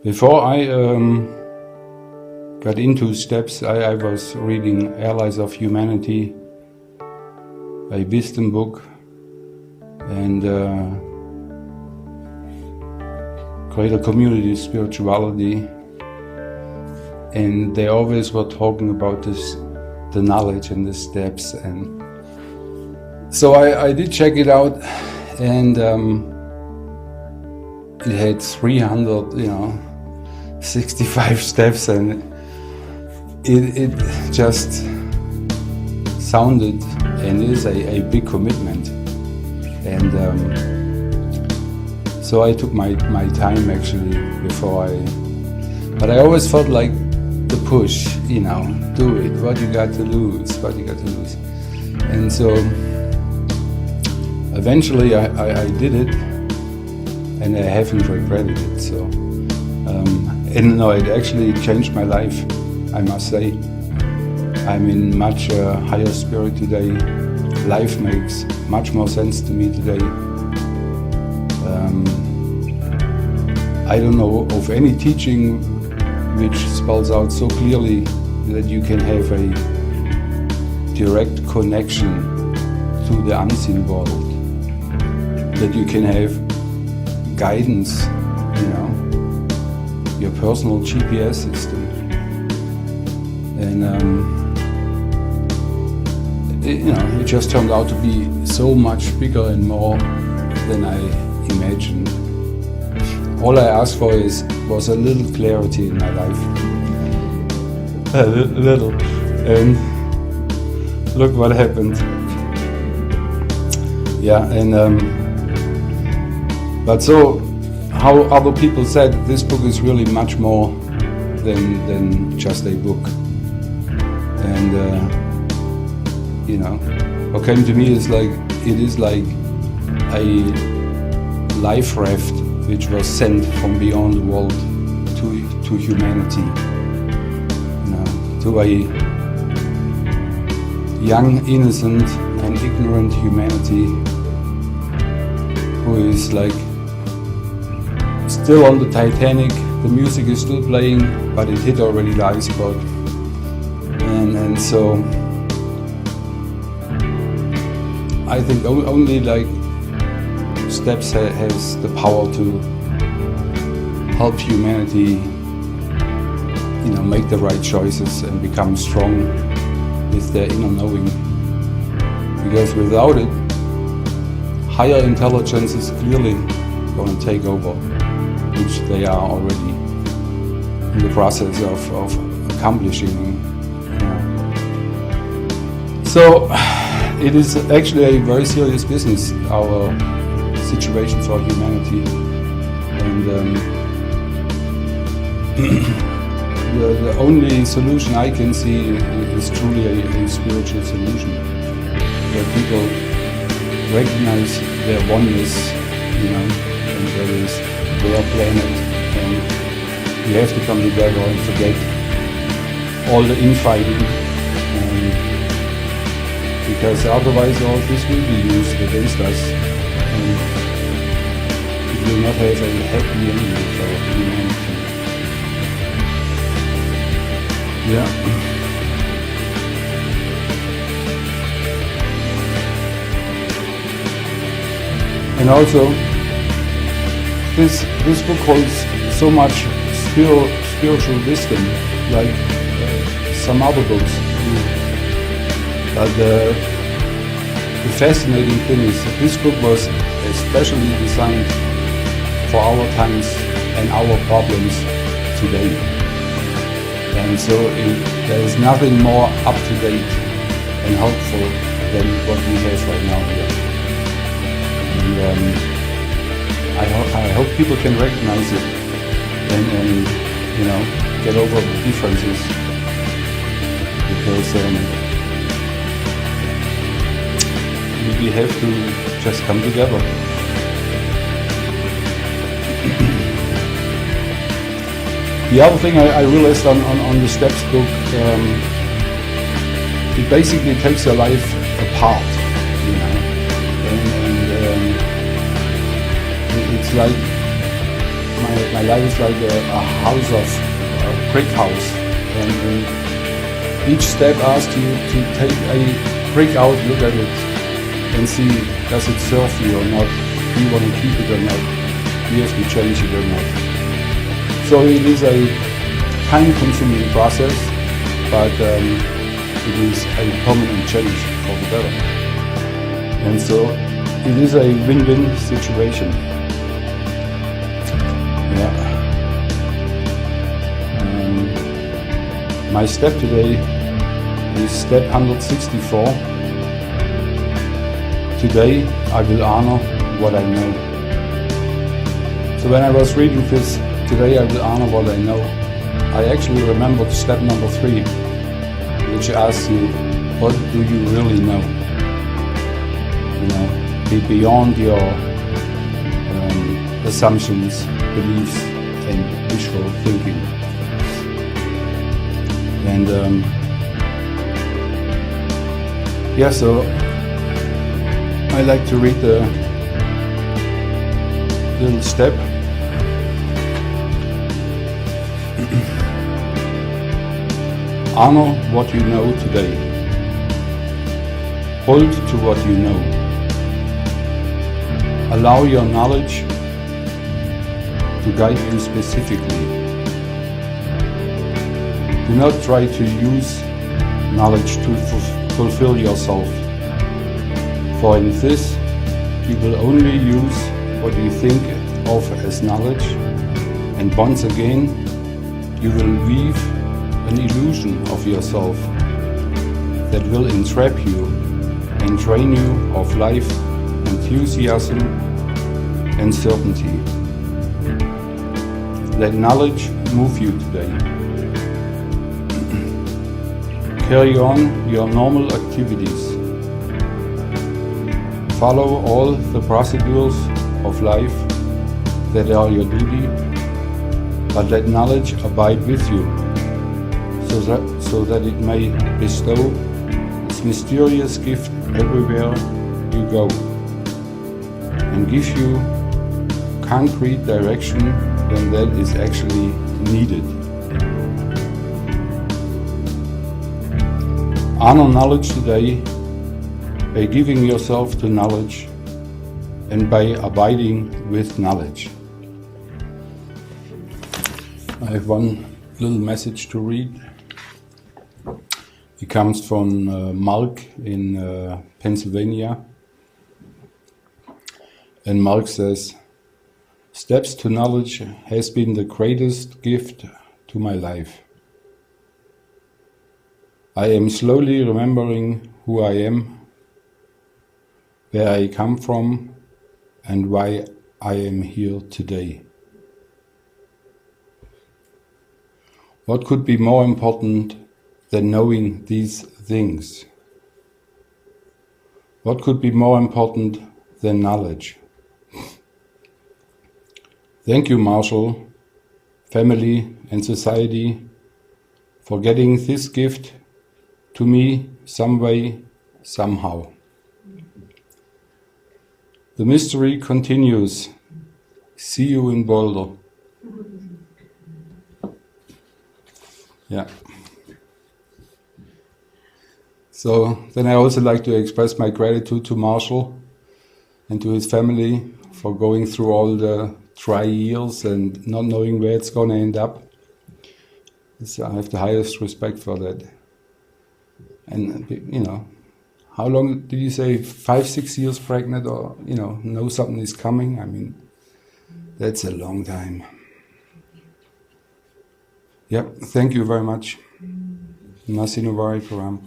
Before I got into steps, I was reading Allies of Humanity, a wisdom book, and Greater Community Spirituality, and they always were talking about the knowledge and the steps, and so I did check it out, and it had 365 steps, and it just sounded and is a big commitment, and so I took my time actually but I always felt like the push, do it, what you got to lose, and so eventually I did it, and I haven't regretted it. So, it actually changed my life, I must say. I'm in much higher spirit today. Life makes much more sense to me today. I don't know of any teaching which spells out so clearly that you can have a direct connection to the unseen world, that you can have guidance, your personal GPS system, and it just turned out to be so much bigger and more than I imagined. All I asked for was a little clarity in my life, a little, and look what happened. Yeah, and but so, how other people said, this book is really much more than just a book. And what came to me is it is like a life raft which was sent from beyond the world to humanity, to a young, innocent, and ignorant humanity who is still on the Titanic. The music is still playing, but it hit already the iceberg, and so I think only steps has the power to help humanity, make the right choices and become strong with their inner knowing. Because without it, higher intelligence is clearly going to take over, which they are already in the process of accomplishing. So it is actually a very serious business, our situation for humanity, and the only solution I can see is truly a spiritual solution, where people recognize their oneness, and there is their planet, and we have to come together and forget all the infighting, because otherwise all this will be used against us, and it will not have a happy ending for humanity. Yeah. And also, this book holds so much spiritual wisdom, like some other books do. But the fascinating thing is that this book was especially designed for our times and our problems today. And so there is nothing more up-to-date and helpful than what we have right now here. And I hope people can recognize it and get over the differences, because we have to just come together. The other thing I realized on the Steps book, it basically takes your life apart, and it's like my life is like a house of a brick house, and each step asks you to take a brick out, look at it, and see, does it serve you or not? Do you want to keep it or not? Do you have to change it or not? So it is a time-consuming process, but it is a permanent change for the better. And so it is a win-win situation. Yeah. My step today is step 164. Today I will honor what I know. So when I was reading this, today I will honor what I know, I actually remembered step number 3, which asks you, what do you really know? You know, be beyond your assumptions, beliefs, and wishful thinking. And yeah, so I like to read the little step. Honor what you know today. Hold to what you know. Allow your knowledge to guide you specifically. Do not try to use knowledge to fulfill yourself, for in this you will only use what you think of as knowledge, and once again you will weave an illusion of yourself that will entrap you and drain you of life, enthusiasm and certainty. Let knowledge move you today. Carry on your normal activities. Follow all the procedures of life that are your duty, but let knowledge abide with you, so that it may bestow its mysterious gift everywhere you go, and give you concrete direction when that is actually needed. Honor knowledge today by giving yourself to knowledge and by abiding with knowledge. I have one little message to read. It comes from Mark in Pennsylvania. And Mark says, "Steps to knowledge has been the greatest gift to my life. I am slowly remembering who I am, where I come from, and why I am here today. What could be more important than knowing these things? What could be more important than knowledge? Thank you, Marshall, family and society, for getting this gift to me some way, somehow. The mystery continues. See you in Boulder." Yeah. So then I also like to express my gratitude to Marshall and to his family for going through all the dry years and not knowing where it's going to end up. So I have the highest respect for that. And, you know, how long did you say? 5-6 years pregnant, or, you know something is coming? I mean, that's a long time. Yep, thank you very much. Nasi Nuvari Param.